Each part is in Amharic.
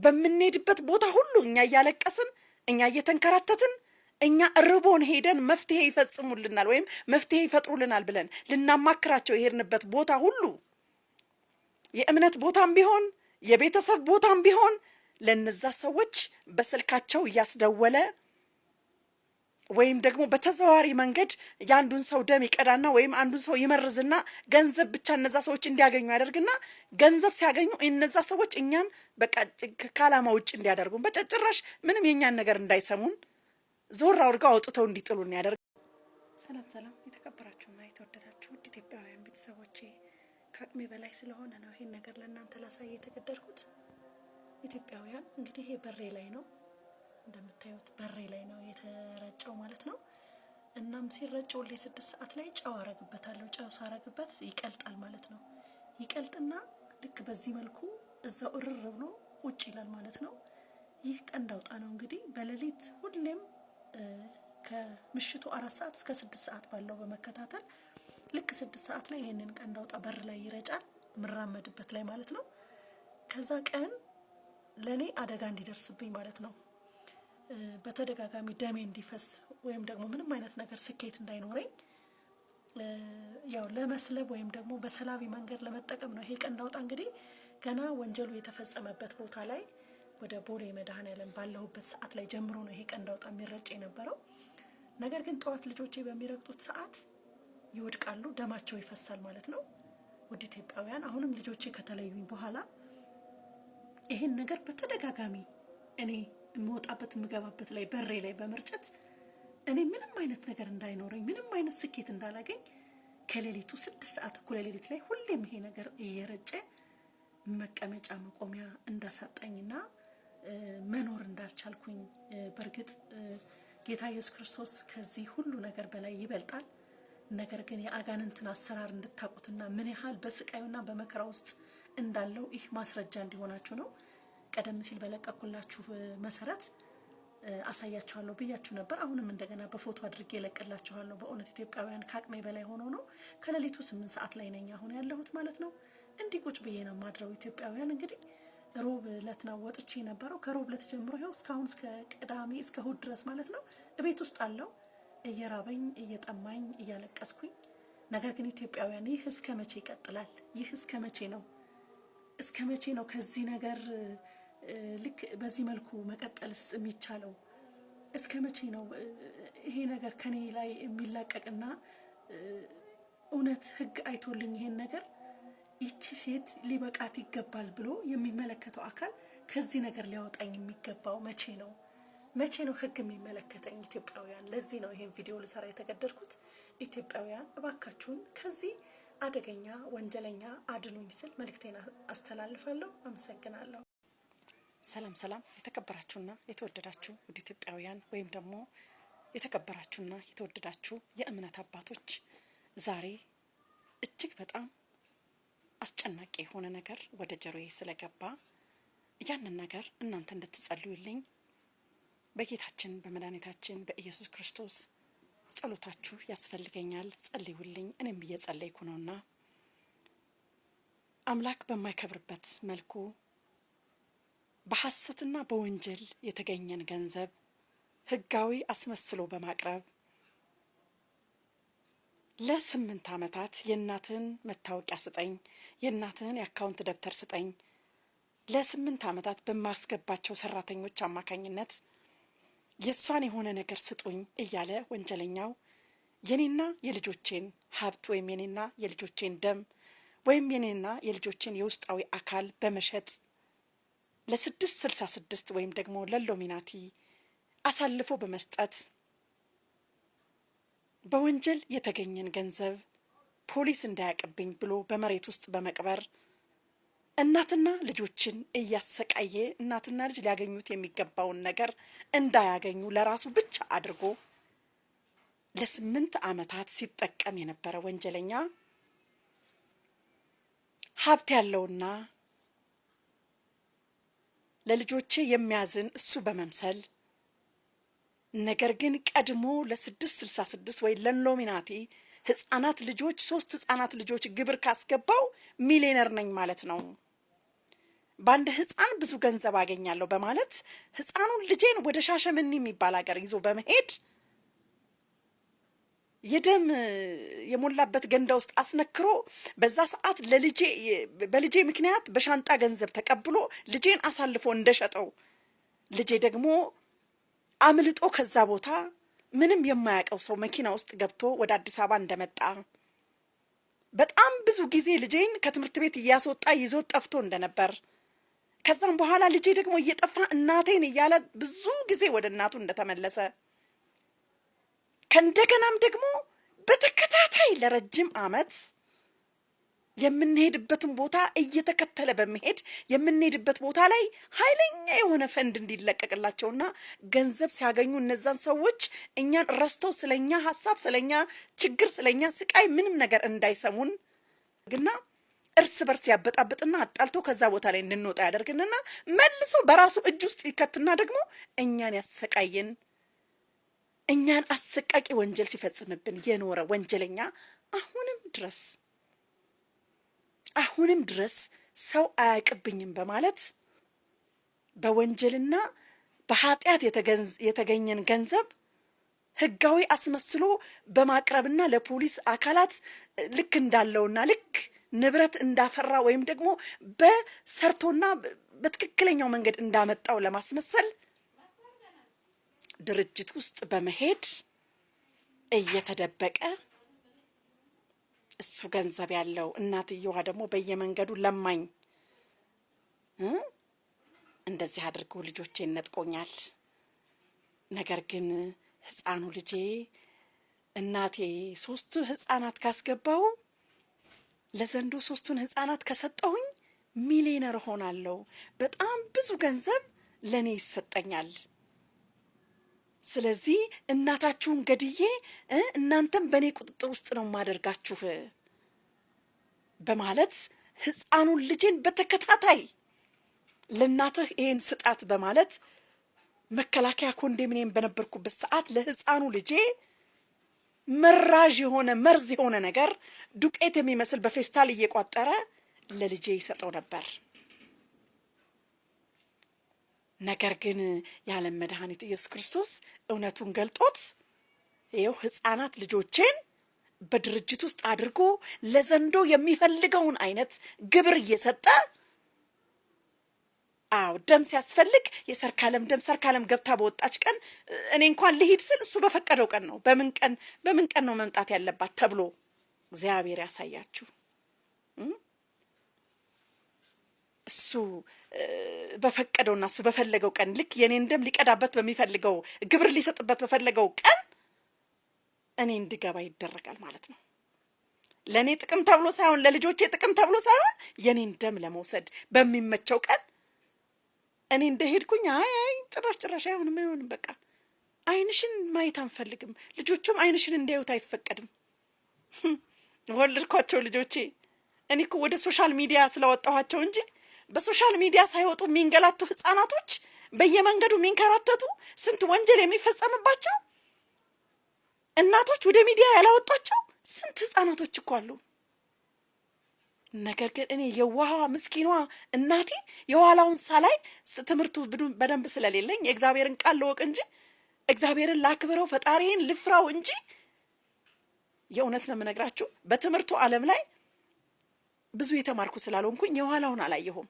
በምንሄድበት ቦታ ሁሉ እኛ እያለቀስን እኛ እየተንከራተትን እኛ ርቦን ሄደን መፍትሄ ይፈጽሙልናል ወይም መፍትሄ ይፈጥሩልናል ብለን ልናማክራቸው የሄድንበት ቦታ ሁሉ የእምነት ቦታም ቢሆን የቤተሰብ ቦታም ቢሆን ለነዛ ሰዎች በስልካቸው እያስደወለ ወይም ደግሞ በተዘዋዋሪ መንገድ ያንዱን ሰው ደም ይቀዳና ወይም አንዱን ሰው ይመርዝና ገንዘብ ብቻ እነዛ ሰዎች እንዲያገኙ ያደርግና ገንዘብ ሲያገኙ እነዛ ሰዎች እኛን በቃ ከዓላማ ውጭ እንዲያደርጉን በጭራሽ ምንም የኛን ነገር እንዳይሰሙን ዞር አድርገው አውጥተው እንዲጥሉን ያደርግ። ሰላም የተከበራችሁና የተወደዳችሁ ውድ ኢትዮጵያውያን ቤተሰቦቼ፣ ከአቅሜ በላይ ስለሆነ ነው ይሄን ነገር ለእናንተ ላሳይ የተገደድኩት። ኢትዮጵያውያን እንግዲህ ይሄ በሬ ላይ ነው እንደምታዩት፣ በሬ ላይ ነው የተረጨው ማለት ነው። እናም ሲረጨው ላይ 6 ሰዓት ላይ ጨው አረግበታለሁ። ጨው ሳረግበት ይቀልጣል ማለት ነው። ይቀልጥና ልክ በዚህ መልኩ እዛው እርር ብሎ ቁጭ ይላል ማለት ነው። ይህ ቀንድ አውጣ ነው እንግዲህ በሌሊት ሁሌም ከምሽቱ 4 ሰዓት እስከ 6 ሰዓት ባለው በመከታተል ልክ 6 ሰዓት ላይ ይሄንን ቀንድ አውጣ በር ላይ ይረጫል፣ ምራመድበት ላይ ማለት ነው። ከዛ ቀን ለኔ አደጋ እንዲደርስብኝ ማለት ነው፣ በተደጋጋሚ ደሜ እንዲፈስ ወይም ደግሞ ምንም አይነት ነገር ስኬት እንዳይኖረኝ ያው ለመስለብ ወይም ደግሞ በሰላቢ መንገድ ለመጠቀም ነው። ይሄ ቀንድ አውጣ እንግዲህ ገና ወንጀሉ የተፈጸመበት ቦታ ላይ ወደ ቦሌ መድኃኔዓለም ባለሁበት ሰዓት ላይ ጀምሮ ነው ይሄ ቀንድ አውጣ የሚረጭ የነበረው። ነገር ግን ጠዋት ልጆቼ በሚረግጡት ሰዓት ይወድቃሉ፣ ደማቸው ይፈሳል ማለት ነው። ውድ ኢትዮጵያውያን አሁንም ልጆቼ ከተለዩኝ በኋላ ይሄን ነገር በተደጋጋሚ እኔ የምወጣበት የምገባበት ላይ በሬ ላይ በመርጨት እኔ ምንም አይነት ነገር እንዳይኖረኝ ምንም አይነት ስኬት እንዳላገኝ ከሌሊቱ 6 ሰዓት እኩለ ሌሊት ላይ ሁሌም ይሄ ነገር እየረጨ መቀመጫ መቆሚያ እንዳሳጣኝና መኖር እንዳልቻልኩኝ፣ በእርግጥ ጌታ ኢየሱስ ክርስቶስ ከዚህ ሁሉ ነገር በላይ ይበልጣል። ነገር ግን የአጋንንትን አሰራር እንድታውቁትና ምን ያህል በስቃዩና በመከራ ውስጥ እንዳለው ይህ ማስረጃ እንዲሆናችሁ ነው። ቀደም ሲል በለቀኩላችሁ መሰረት አሳያችኋለሁ ብያችሁ ነበር። አሁንም እንደገና በፎቶ አድርጌ ለቀላችኋለሁ። በእውነት ኢትዮጵያውያን ከአቅሜ በላይ ሆኖ ነው። ከሌሊቱ 8 ሰዓት ላይ ነኝ አሁን ያለሁት ማለት ነው። እንዲህ ቁጭ ብዬ ነው ማድረው። ኢትዮጵያውያን እንግዲህ ሮብ ዕለት ነው ወጥቼ ነበረው። ከሮብ ዕለት ጀምሮ ይኸው እስካሁን እስከ ቅዳሜ እስከ እሑድ ድረስ ማለት ነው እቤት ውስጥ አለው፣ እየራበኝ እየጠማኝ እያለቀስኩኝ። ነገር ግን ኢትዮጵያውያን ይህ እስከ መቼ ይቀጥላል? ይህ እስከ መቼ ነው? እስከ መቼ ነው ከዚህ ነገር ልክ በዚህ መልኩ መቀጠልስ የሚቻለው? እስከ መቼ ነው ይሄ ነገር ከኔ ላይ የሚላቀቅና እውነት ህግ አይቶልኝ ይሄን ነገር ይቺ ሴት ሊበቃት ይገባል ብሎ የሚመለከተው አካል ከዚህ ነገር ሊያወጣኝ የሚገባው መቼ ነው? መቼ ነው ህግ የሚመለከተኝ? ኢትዮጵያውያን ለዚህ ነው ይሄን ቪዲዮ ልሰራ የተገደድኩት። ኢትዮጵያውያን እባካችሁን ከዚህ አደገኛ ወንጀለኛ አድኑኝ ስል መልእክቴን አስተላልፋለሁ። አመሰግናለሁ። ሰላም የተከበራችሁና የተወደዳችሁ ውድ ኢትዮጵያውያን ወይም ደግሞ የተከበራችሁና የተወደዳችሁ የእምነት አባቶች፣ ዛሬ እጅግ በጣም አስጨናቂ የሆነ ነገር ወደ ጆሮዬ ስለገባ ያንን ነገር እናንተ እንድትጸልዩልኝ በጌታችን በመድኃኒታችን በኢየሱስ ክርስቶስ ጸሎታችሁ ያስፈልገኛል። ጸልዩልኝ። እኔም እየጸለይኩ ነውና አምላክ በማይከብርበት መልኩ በሐሰትና በወንጀል የተገኘን ገንዘብ ህጋዊ አስመስሎ በማቅረብ ለ8 ዓመታት የእናትህን መታወቂያ ስጠኝ፣ የእናትህን የአካውንት ደብተር ስጠኝ፣ ለ8 ዓመታት በማስገባቸው ሰራተኞች አማካኝነት የሷን የሆነ ነገር ስጡኝ እያለ ወንጀለኛው የኔና የልጆቼን ሀብት ወይም የኔና የልጆቼን ደም ወይም የኔና የልጆቼን የውስጣዊ አካል በመሸጥ ለ666 ወይም ደግሞ ለሎሚናቲ አሳልፎ በመስጠት በወንጀል የተገኘን ገንዘብ ፖሊስ እንዳያቀብኝ ብሎ በመሬት ውስጥ በመቅበር እናትና ልጆችን እያሰቃየ እናትና ልጅ ሊያገኙት የሚገባውን ነገር እንዳያገኙ ለራሱ ብቻ አድርጎ ለ8 ዓመታት ሲጠቀም የነበረ ወንጀለኛ ሀብት ያለውና ለልጆቼ የሚያዝን እሱ በመምሰል ነገር ግን ቀድሞ ለ666 ወይ ለሎሚናቲ ህፃናት ልጆች 3 ህፃናት ልጆች ግብር ካስገባው ሚሊዮነር ነኝ ማለት ነው። በአንድ ህፃን ብዙ ገንዘብ አገኛለሁ በማለት ህፃኑን ልጄን ወደ ሻሸመኔ የሚባል ሀገር ይዞ በመሄድ የደም የሞላበት ገንዳ ውስጥ አስነክሮ በዛ ሰዓት በልጄ ምክንያት በሻንጣ ገንዘብ ተቀብሎ ልጄን አሳልፎ እንደሸጠው ልጄ ደግሞ አምልጦ ከዛ ቦታ ምንም የማያውቀው ሰው መኪና ውስጥ ገብቶ ወደ አዲስ አበባ እንደመጣ በጣም ብዙ ጊዜ ልጄን ከትምህርት ቤት እያስወጣ ይዞት ጠፍቶ እንደነበር ከዛም በኋላ ልጄ ደግሞ እየጠፋ እናቴን እያለ ብዙ ጊዜ ወደ እናቱ እንደተመለሰ ከእንደገናም ደግሞ በተከታታይ ለረጅም ዓመት የምንሄድበትን ቦታ እየተከተለ በመሄድ የምንሄድበት ቦታ ላይ ኃይለኛ የሆነ ፈንድ እንዲለቀቅላቸውና ገንዘብ ሲያገኙ እነዛን ሰዎች እኛን ረስተው ስለኛ ሐሳብ፣ ስለኛ ችግር፣ ስለኛ ስቃይ ምንም ነገር እንዳይሰሙን ግና እርስ በርስ ያበጣብጥና አጣልቶ ከዛ ቦታ ላይ እንድንወጣ ያደርግንና መልሶ በራሱ እጅ ውስጥ ይከትና ደግሞ እኛን ያሰቃየን እኛን አሰቃቂ ወንጀል ሲፈጽምብን የኖረ ወንጀለኛ አሁንም ድረስ ሰው አያውቅብኝም በማለት በወንጀልና በኃጢአት የተገኘን ገንዘብ ህጋዊ አስመስሎ በማቅረብና ለፖሊስ አካላት ልክ እንዳለውና ልክ ንብረት እንዳፈራ ወይም ደግሞ በሰርቶና በትክክለኛው መንገድ እንዳመጣው ለማስመሰል ድርጅት ውስጥ በመሄድ እየተደበቀ እሱ ገንዘብ ያለው እናትየዋ ደግሞ በየመንገዱ ለማኝ እንደዚህ አድርገው ልጆቼን ነጥቆኛል። ነገር ግን ህፃኑ ልጄ እናቴ 3 ህፃናት ካስገባው ለዘንዶ 3ቱን ህፃናት ከሰጠሁኝ ሚሊዮነር ሆናለሁ፣ በጣም ብዙ ገንዘብ ለኔ ይሰጠኛል። ስለዚህ እናታችሁን ገድዬ እናንተም በኔ ቁጥጥር ውስጥ ነው ማደርጋችሁ በማለት ህፃኑን ልጄን በተከታታይ ለእናትህ ይሄን ስጣት በማለት መከላከያ ኮንዶሚኒየም በነበርኩበት ሰዓት ለህፃኑ ልጄ መራዥ የሆነ መርዝ የሆነ ነገር ዱቄት የሚመስል በፌስታል እየቋጠረ ለልጄ ይሰጠው ነበር። ነገር ግን የዓለም መድኃኒት ኢየሱስ ክርስቶስ እውነቱን ገልጦት ይኸው ህፃናት ልጆቼን በድርጅት ውስጥ አድርጎ ለዘንዶ የሚፈልገውን አይነት ግብር እየሰጠ ደም ሲያስፈልግ ሰርካለም ገብታ በወጣች ቀን እኔ እንኳን ልሂድ ስል እሱ በፈቀደው ቀን ነው። በምን ቀን ነው መምጣት ያለባት ተብሎ እግዚአብሔር ያሳያችሁ። እሱ በፈቀደውና እሱ በፈለገው ቀን ልክ የኔን ደም ሊቀዳበት በሚፈልገው ግብር ሊሰጥበት በፈለገው ቀን እኔ እንድገባ ይደረጋል ማለት ነው። ለኔ ጥቅም ተብሎ ሳይሆን ለልጆቼ ጥቅም ተብሎ ሳይሆን የኔን ደም ለመውሰድ በሚመቸው ቀን እኔ እንደሄድኩኝ አይ ጭራሽ አይሆንም በቃ አይንሽን ማየት አንፈልግም፣ ልጆቹም አይንሽን እንዲያዩት አይፈቀድም። ወለድኳቸው ልጆቼ እኔ እኮ ወደ ሶሻል ሚዲያ ስለወጣኋቸው እንጂ በሶሻል ሚዲያ ሳይወጡ የሚንገላቱ ህፃናቶች በየመንገዱ የሚንከራተቱ ስንት ወንጀል የሚፈጸምባቸው እናቶች ወደ ሚዲያ ያላወጣቸው ስንት ህፃናቶች እኮ አሉ። ነገር ግን እኔ የዋሃ ምስኪኗ እናቴ የኋላውን ሳላይ ትምህርቱ በደንብ ስለሌለኝ የእግዚአብሔርን ቃል ልወቅ እንጂ እግዚአብሔርን ላክብረው ፈጣሪን ልፍራው እንጂ የእውነት ነው የምነግራችሁ በትምህርቱ ዓለም ላይ ብዙ የተማርኩ ስላልሆንኩኝ የኋላውን አላየሁም።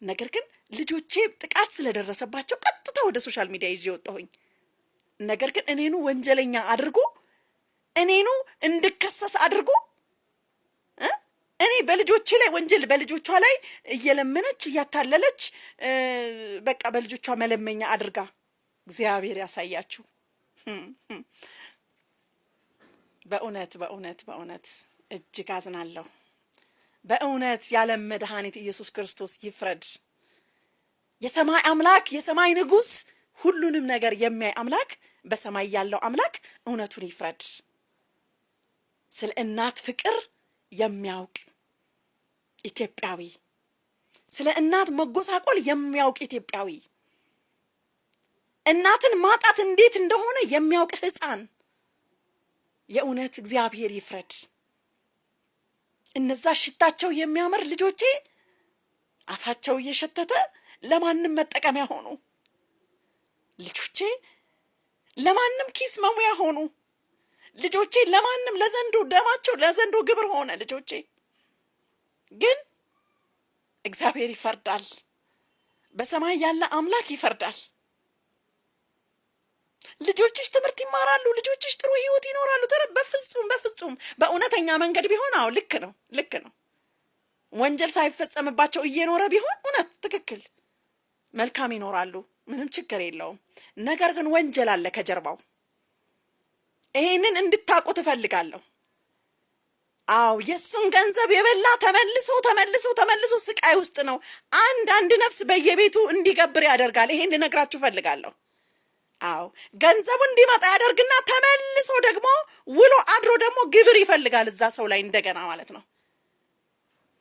ነገር ግን ልጆቼ ጥቃት ስለደረሰባቸው ቀጥታ ወደ ሶሻል ሚዲያ ይዤ ወጣሁኝ። ነገር ግን እኔኑ ወንጀለኛ አድርጎ እኔኑ እንድከሰስ አድርጎ እኔ በልጆቼ ላይ ወንጀል በልጆቿ ላይ እየለመነች እያታለለች በቃ በልጆቿ መለመኛ አድርጋ እግዚአብሔር ያሳያችሁ። በእውነት እጅግ አዝናለሁ። በእውነት የዓለም መድኃኒት ኢየሱስ ክርስቶስ ይፍረድ። የሰማይ አምላክ የሰማይ ንጉሥ ሁሉንም ነገር የሚያይ አምላክ በሰማይ ያለው አምላክ እውነቱን ይፍረድ። ስለ እናት ፍቅር የሚያውቅ ኢትዮጵያዊ፣ ስለ እናት መጎሳቆል የሚያውቅ ኢትዮጵያዊ፣ እናትን ማጣት እንዴት እንደሆነ የሚያውቅ ሕፃን የእውነት እግዚአብሔር ይፍረድ። እነዛ ሽታቸው የሚያምር ልጆቼ አፋቸው እየሸተተ ለማንም መጠቀሚያ ሆኑ። ልጆቼ ለማንም ኪስ መሙያ ሆኑ። ልጆቼ ለማንም ለዘንዶ ደማቸው ለዘንዶ ግብር ሆነ። ልጆቼ ግን እግዚአብሔር ይፈርዳል። በሰማይ ያለ አምላክ ይፈርዳል። ልጆችሽ ትምህርት ይማራሉ። ልጆችሽ ጥሩ ህይወት ይኖራሉ። በፍጹም በእውነተኛ መንገድ ቢሆን አዎ ልክ ነው። ወንጀል ሳይፈጸምባቸው እየኖረ ቢሆን እውነት ትክክል መልካም ይኖራሉ። ምንም ችግር የለውም። ነገር ግን ወንጀል አለ ከጀርባው። ይሄንን እንድታውቁ ትፈልጋለሁ። አዎ የሱን ገንዘብ የበላ ተመልሶ ስቃይ ውስጥ ነው። አንድ ነፍስ በየቤቱ እንዲገብር ያደርጋል። ይሄን ልነግራችሁ ፈልጋለሁ። አዎ ገንዘቡ እንዲመጣ ያደርግና ተመልሶ ደግሞ ውሎ አድሮ ደግሞ ግብር ይፈልጋል እዛ ሰው ላይ እንደገና ማለት ነው።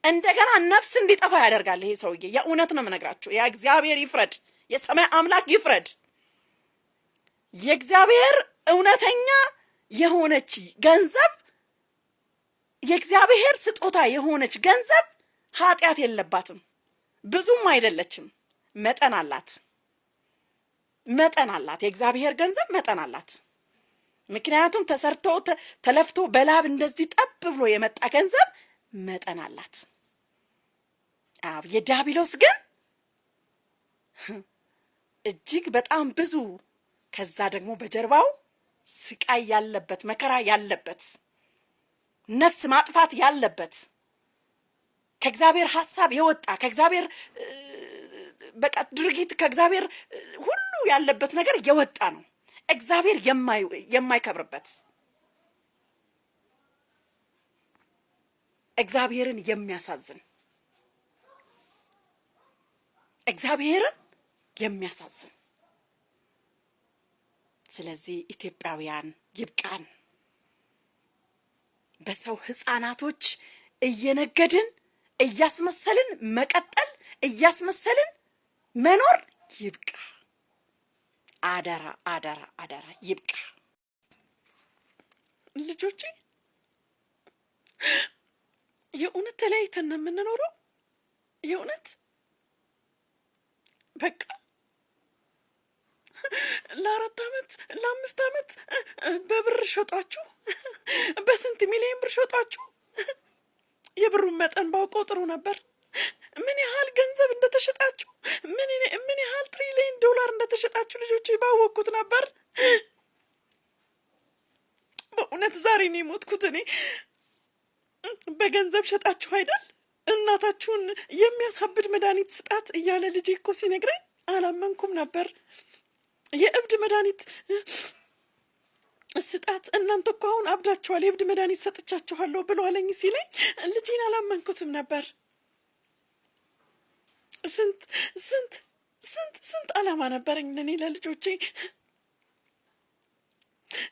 እንደገና ነፍስ እንዲጠፋ ያደርጋል ይሄ ሰውዬ። የእውነት ነው የምነግራችሁ። ያ እግዚአብሔር ይፍረድ። የሰማይ አምላክ ይፍረድ። የእግዚአብሔር እውነተኛ የሆነች ገንዘብ፣ የእግዚአብሔር ስጦታ የሆነች ገንዘብ ኃጢአት የለባትም። ብዙም አይደለችም፣ መጠን አላት። የእግዚአብሔር ገንዘብ መጠን አላት። ምክንያቱም ተሰርቶ ተለፍቶ በላብ እንደዚህ ጠብ ብሎ የመጣ ገንዘብ መጠን አላት። አዎ የዲያብሎስ ግን እጅግ በጣም ብዙ፣ ከዛ ደግሞ በጀርባው ስቃይ ያለበት፣ መከራ ያለበት፣ ነፍስ ማጥፋት ያለበት፣ ከእግዚአብሔር ሐሳብ የወጣ ከእግዚአብሔር በቃ ድርጊት ከእግዚአብሔር ሁሉ ያለበት ነገር የወጣ ነው። እግዚአብሔር የማይከብርበት፣ እግዚአብሔርን የሚያሳዝን ስለዚህ ኢትዮጵያውያን ይብቃን። በሰው ሕፃናቶች እየነገድን እያስመሰልን መቀጠል፣ እያስመሰልን መኖር ይብቃ። አደራ ይብቃ። ልጆቼ የእውነት ተለያይተን ነው የምንኖረው። የእውነት በቃ ለ4 ዓመት ለ5 ዓመት በብር ሸጧችሁ፣ በስንት ሚሊዮን ብር ሸጧችሁ። የብሩን መጠን ባውቀው ጥሩ ነበር። ምን ያህል ገንዘብ እንደተሸጣችሁ፣ ምን ያህል ትሪሊየን ዶላር እንደተሸጣችሁ ልጆቼ ባወቅኩት ነበር። በእውነት ዛሬ ነው የሞትኩት። እኔ በገንዘብ ሸጣችሁ አይደል? እናታችሁን የሚያሳብድ መድኃኒት ስጣት እያለ ልጄ እኮ ሲነግረኝ አላመንኩም ነበር። የእብድ መድኃኒት ስጣት፣ እናንተ እኮ አሁን አብዳችኋል፣ የእብድ መድኃኒት ሰጥቻችኋለሁ ብሎ አለኝ ሲለኝ ልጄን አላመንኩትም ነበር። ስንት ዓላማ ነበረኝ እኔ ለልጆቼ።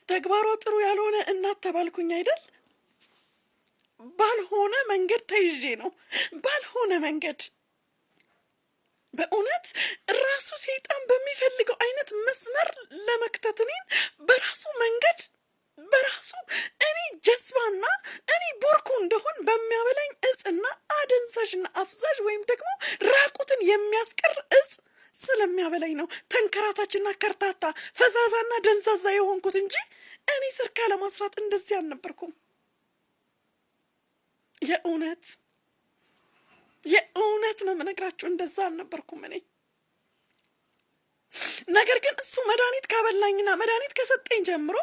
ተግባሯ ጥሩ ያልሆነ እናት ተባልኩኝ አይደል? ባልሆነ መንገድ ተይዤ ነው፣ ባልሆነ መንገድ። በእውነት ራሱ ሰይጣን በሚፈልገው አይነት መስመር ለመክተት እኔን በራሱ መንገድ በራሱ እኔ ጀዝባና እኔ ቦርኮ እንደሆን በሚያበላኝ እጽና አደንዛዥና አፍዛዥ ወይም ደግሞ ራቁትን የሚያስቀር እጽ ስለሚያበላኝ ነው ተንከራታችና ከርታታ ፈዛዛና ደንዛዛ የሆንኩት እንጂ እኔ ስርካ ለማስራት እንደዚህ አልነበርኩም። የእውነት ነው የምነግራችሁ፣ እንደዛ አልነበርኩም እኔ። ነገር ግን እሱ መድኃኒት ካበላኝና መድኃኒት ከሰጠኝ ጀምሮ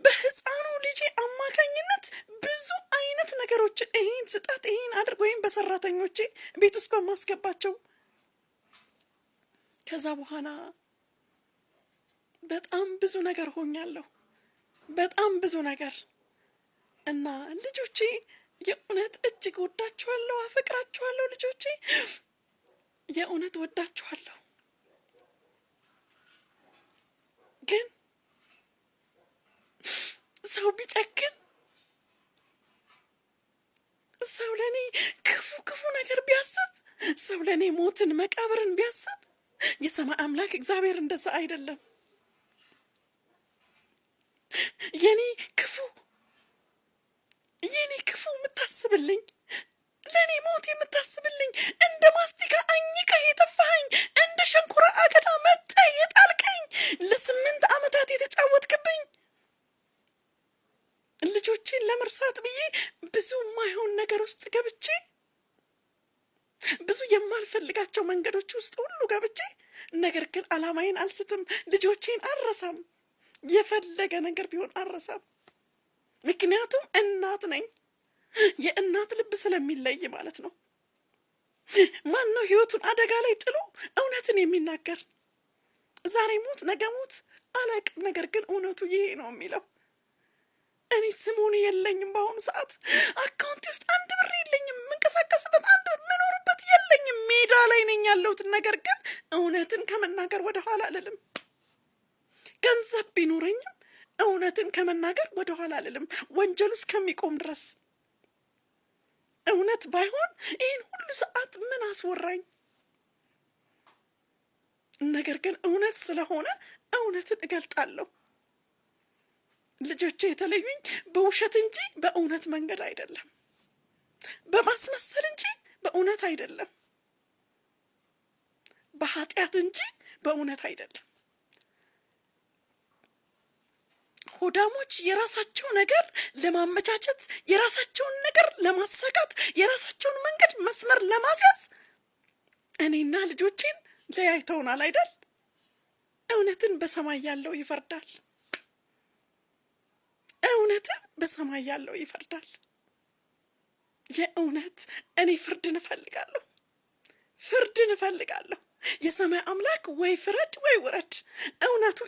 በህፃኑ ልጄ አማካኝነት ብዙ አይነት ነገሮችን ይሄን ስጣት፣ ይሄን አድርግ፣ ወይም በሰራተኞቼ ቤት ውስጥ በማስገባቸው ከዛ በኋላ በጣም ብዙ ነገር ሆኛለሁ፣ በጣም ብዙ ነገር እና ልጆቼ የእውነት እጅግ ወዳችኋለሁ፣ አፈቅራችኋለሁ። ልጆቼ የእውነት ወዳችኋለሁ። ግን ሰው ቢጨክን፣ ሰው ለኔ ክፉ ነገር ቢያስብ፣ ሰው ለኔ ሞትን መቃብርን ቢያስብ፣ የሰማይ አምላክ እግዚአብሔር እንደዛ አይደለም። የኔ ክፉ የምታስብልኝ ለኔ ሞት የምታስብልኝ እንደ ማስቲካ አኝካ የተፋኸኝ እንደ ሸንኮራ አገዳ መጥተህ የጣልከኝ ለ8 ዓመታት የተጫወትክብኝ ልጆቼን ለመርሳት ብዬ ብዙ የማይሆን ነገር ውስጥ ገብቼ ብዙ የማልፈልጋቸው መንገዶች ውስጥ ሁሉ ገብቼ ነገር ግን አላማዬን አልስትም። ልጆቼን አልረሳም። የፈለገ ነገር ቢሆን አልረሳም። ምክንያቱም እናት ነኝ። የእናት ልብ ስለሚለይ ማለት ነው። ማን ነው ህይወቱን አደጋ ላይ ጥሎ እውነትን የሚናገር? ዛሬ ሞት ነገ ሞት አላቅም፣ ነገር ግን እውነቱ ይሄ ነው የሚለው። እኔ ስሙን የለኝም። በአሁኑ ሰዓት አካውንት ውስጥ 1 ብር የለኝም። የምንቀሳቀስበት አንድ ምኖርበት የለኝም። ሜዳ ላይ ነኝ ያለሁት። ነገር ግን እውነትን ከመናገር ወደ ኋላ አልልም። ገንዘብ ቢኖረኝም እውነትን ከመናገር ወደ ኋላ አልልም፣ ወንጀሉ እስከሚቆም ድረስ። እውነት ባይሆን ይህን ሁሉ ሰዓት ምን አስወራኝ? ነገር ግን እውነት ስለሆነ እውነትን እገልጣለሁ። ልጆቼ የተለዩኝ በውሸት እንጂ በእውነት መንገድ አይደለም፣ በማስመሰል እንጂ በእውነት አይደለም፣ በኃጢአት እንጂ በእውነት አይደለም። ሆዳሞች የራሳቸው ነገር ለማመቻቸት፣ የራሳቸውን ነገር ለማሳካት፣ የራሳቸውን መንገድ መስመር ለማስያዝ እኔና ልጆቼን ለያይተውናል አይደል? እውነትን በሰማይ ያለው ይፈርዳል። እውነትን በሰማይ ያለው ይፈርዳል። የእውነት እኔ ፍርድን እፈልጋለሁ፣ ፍርድን እፈልጋለሁ። የሰማይ አምላክ ወይ ፍረድ ወይ ውረድ። እውነቱ